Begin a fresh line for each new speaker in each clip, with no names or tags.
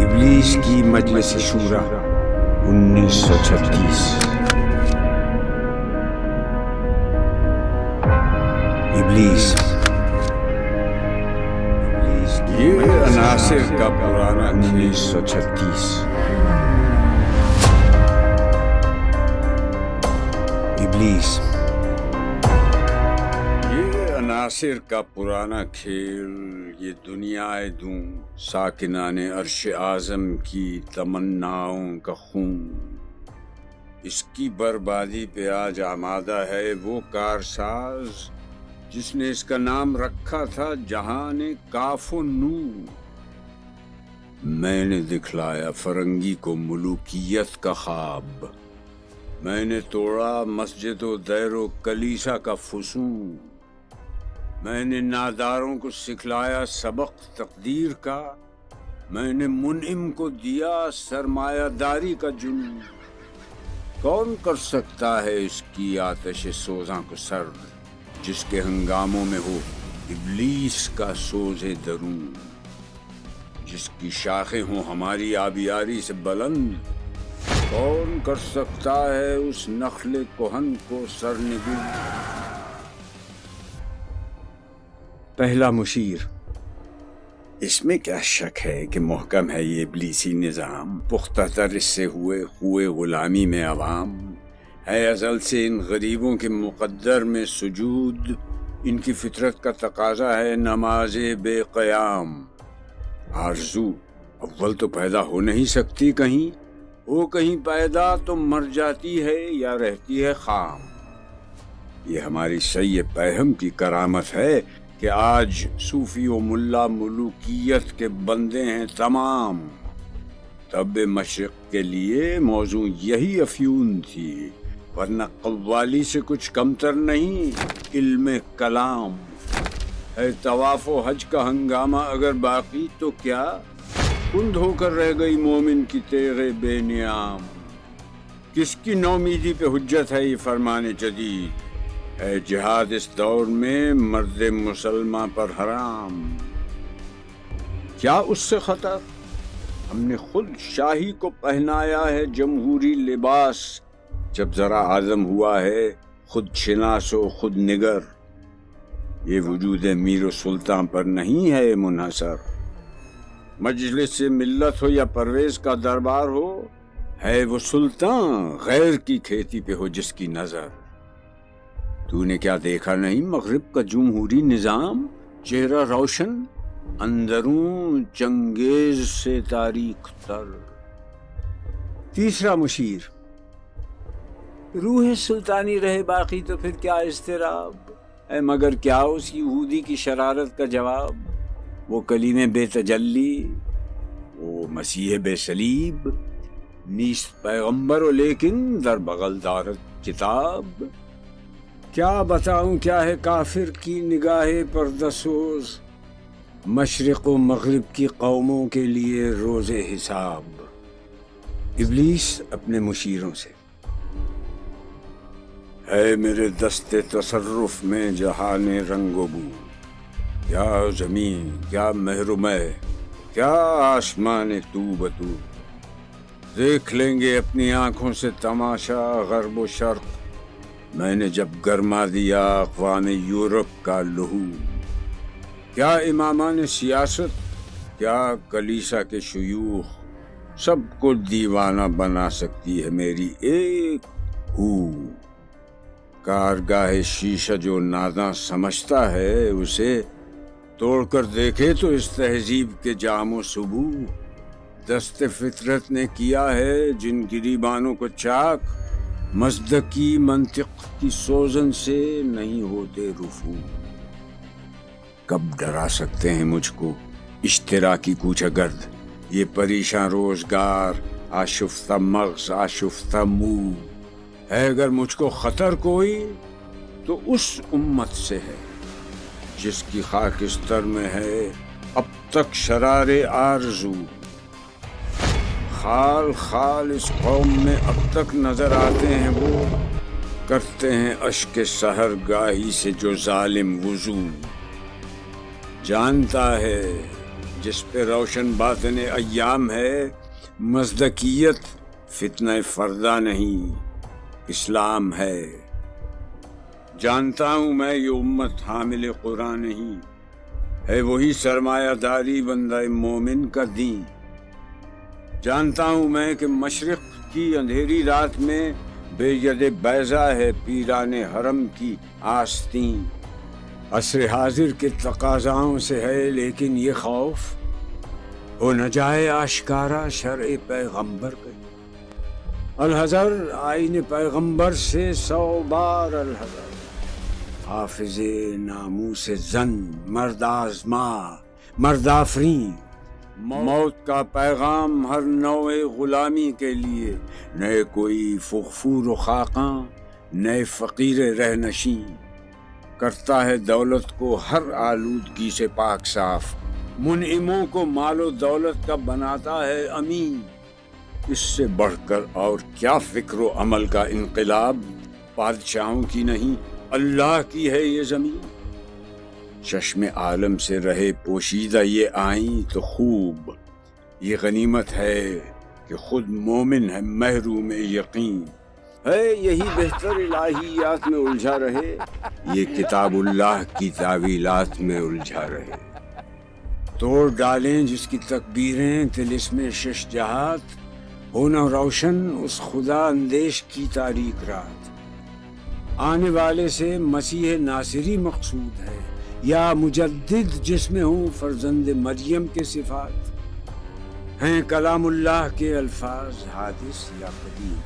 ابلیس کی مجلس شورا 1936۔ ابلیس
یہ عناصر کا پرانا
1936۔ ابلیس
یہ عناصر کا پرانا کھیل، یہ دنیا دوں ساکنان عرش اعظم کی تمناؤں کا خون، اس کی بربادی پہ آج آمادہ ہے وہ کارساز جس نے اس کا نام رکھا تھا جہان کاف و نون۔ میں نے دکھلایا فرنگی کو ملوکیت کا خواب، میں نے توڑا مسجد و دیر و کلیسا کا فسون، میں نے ناداروں کو سکھلایا سبق تقدیر کا، میں نے منعم کو دیا سرمایہ داری کا جنون۔ کون کر سکتا ہے اس کی آتش سوزاں کو سرد، جس کے ہنگاموں میں ہو ابلیس کا سوز درون، جس کی شاخیں ہوں ہماری آبیاری سے بلند؟ کون کر سکتا ہے اس نخل کہن کو سرنگوں؟
پہلا مشیر۔
اس میں کیا شک ہے کہ محکم ہے یہ ابلیسی نظام، پختہ تر اس سے ہوئے خوئے غلامی میں عوام ہے ازل سے ان غریبوں کے مقدر میں سجود، ان کی فطرت کا تقاضا ہے نماز بے قیام۔ آرزو اول تو پیدا ہو نہیں سکتی، کہیں وہ کہیں پیدا تو مر جاتی ہے یا رہتی ہے خام۔ یہ ہماری سعی پیہم کی کرامت ہے کہ آج صوفی و ملا ملوکیت کے بندے ہیں تمام۔ طب مشرق کے لیے موضوع یہی افیون تھی، ورنہ قوالی سے کچھ کمتر نہیں علم کلام ہے۔ طواف و حج کا ہنگامہ اگر باقی تو کیا کند ہو کر رہ گئی مومن کی تیغ بے نیام؟ کس کی نومیدی پہ حجت ہے یہ فرمان جدید؟ ہے جہاد اس دور میں مرد مسلمان پر حرام۔ کیا اس سے خطر؟ ہم نے خود شاہی کو پہنایا ہے جمہوری لباس، جب ذرا عزم ہوا ہے خود شناس و خود نگر۔ یہ وجود میر و سلطان پر نہیں ہے منحصر، مجلس ملت ہو یا پرویز کا دربار ہو، ہے وہ سلطان غیر کی کھیتی پہ ہو جس کی نظر۔ تو نے کیا دیکھا نہیں مغرب کا جمہوری نظام؟ چہرہ روشن، اندرون چنگیز سے تاریخ تر۔
تیسرا مشیر۔
روح سلطانی رہے باقی تو پھر کیا اضطراب ہے، مگر کیا اس یہودی کی شرارت کا جواب؟ وہ کلیم بے تجلی، وہ مسیح بے صلیب، نیست پیغمبر و لیکن در بغل دارت کتاب۔ کیا بتاؤں کیا ہے کافر کی نگاہ پردسوز، مشرق و مغرب کی قوموں کے لیے روز حساب۔
ابلیس اپنے مشیروں سے۔
ہے میرے دست تصرف میں جہان رنگ و بو، کیا زمین کیا محرمہ کیا آسمان تو بتو، دیکھ لیں گے اپنی آنکھوں سے تماشا غرب و شرق۔ میں نے جب گرما دیا اقوام یورپ کا لہو، کیا امامان سیاست کیا کلیسا کے شیوخ، سب کو دیوانہ بنا سکتی ہے میری ایک ہو۔ کارگاہ شیشہ جو ناداں سمجھتا ہے، اسے توڑ کر دیکھے تو اس تہذیب کے جام و سبو۔ دست فطرت نے کیا ہے جن گریبانوں کو چاک، مصدقی منطق کی سوزن سے نہیں ہوتے رفو۔ کب ڈرا سکتے ہیں مجھ کو اشتراکی کوچہ گرد، یہ پریشاں روزگار آشفتہ مغز آشفتہ منہ ہے؟ اگر مجھ کو خطر کوئی تو اس امت سے ہے جس کی خاکستر میں ہے اب تک شرار آرزو۔ خال خال اس قوم میں اب تک نظر آتے ہیں وہ، کرتے ہیں اشک سحر گاہی سے جو ظالم وضو۔ جس پہ روشن باطن ایام ہے، مصداقیت فتنہ فردہ نہیں اسلام ہے۔ جانتا ہوں میں یہ امت حامل قرآن نہیں، ہے وہی سرمایہ داری بندہ مومن کا دین۔ جانتا ہوں میں کہ مشرق کی اندھیری رات میں بے ید بیضا ہے پیران حرم کی آستین۔ عصر حاضر کے تقاضاؤں سے ہے لیکن یہ خوف ہو نہ جائے آشکارا شرع پیغمبر کے۔ الحذر آئین پیغمبر سے 100 بار الحذر۔ حافظ ناموس زن، مرد آزما، مرد آفرین، موت کا پیغام ہر نوع غلامی کے لیے، نئے کوئی فغفور و خاقاں، نئے فقیر رہنشین۔ کرتا ہے دولت کو ہر آلودگی سے پاک صاف، منعموں کو مال و دولت کا بناتا ہے امین۔ اس سے بڑھ کر اور کیا فکر و عمل کا انقلاب، بادشاہوں کی نہیں اللہ کی ہے یہ زمین۔ چشم عالم سے رہے پوشیدہ یہ آئیں تو خوب، یہ غنیمت ہے کہ خود مومن ہے محروم یقین۔ ہے یہی بہتر الہیات میں الجھا رہے، یہ کتاب اللہ کی تعویلات میں الجھا رہے۔ توڑ ڈالیں جس کی تکبیریں طلسم شش جہات، ہونا روشن اس خدا اندیش کی تاریک رات۔ آنے والے سے مسیح ناصری مقصود ہے یا مجدد جس میں ہوں فرزند مریم کے صفات؟ ہیں کلام اللہ کے الفاظ حادث یا قدیم؟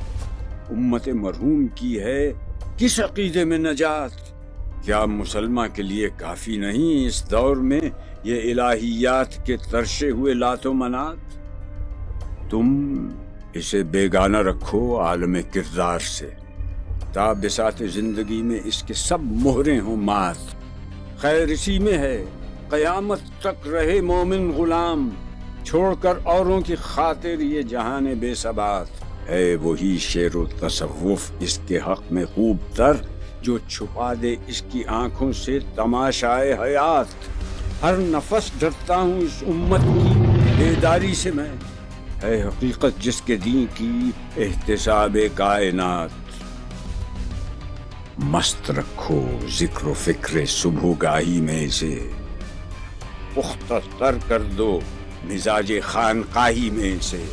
امت مرحوم کی ہے کس عقیدے میں نجات؟ کیا مسلمہ کے لیے کافی نہیں اس دور میں یہ الہیات کے ترشے ہوئے لات و منات؟ تم اسے بیگانہ رکھو عالم کردار سے، تا بساط زندگی میں اس کے سب مہریں ہوں مات۔ خیر اسی میں ہے قیامت تک رہے مومن غلام، چھوڑ کر اوروں کی خاطر یہ جہان بے ثبات۔ ہے وہی شعر و تصوف اس کے حق میں خوب تر، جو چھپا دے اس کی آنکھوں سے تماشائے حیات۔ ہر نفس ڈرتا ہوں اس امت کی بیداری سے میں، ہے حقیقت جس کے دین کی احتساب کائنات۔ مست رکھو ذکر و فکر صبح گاہی میں سے، پختہ تر کر دو مزاج خانقاہی میں سے۔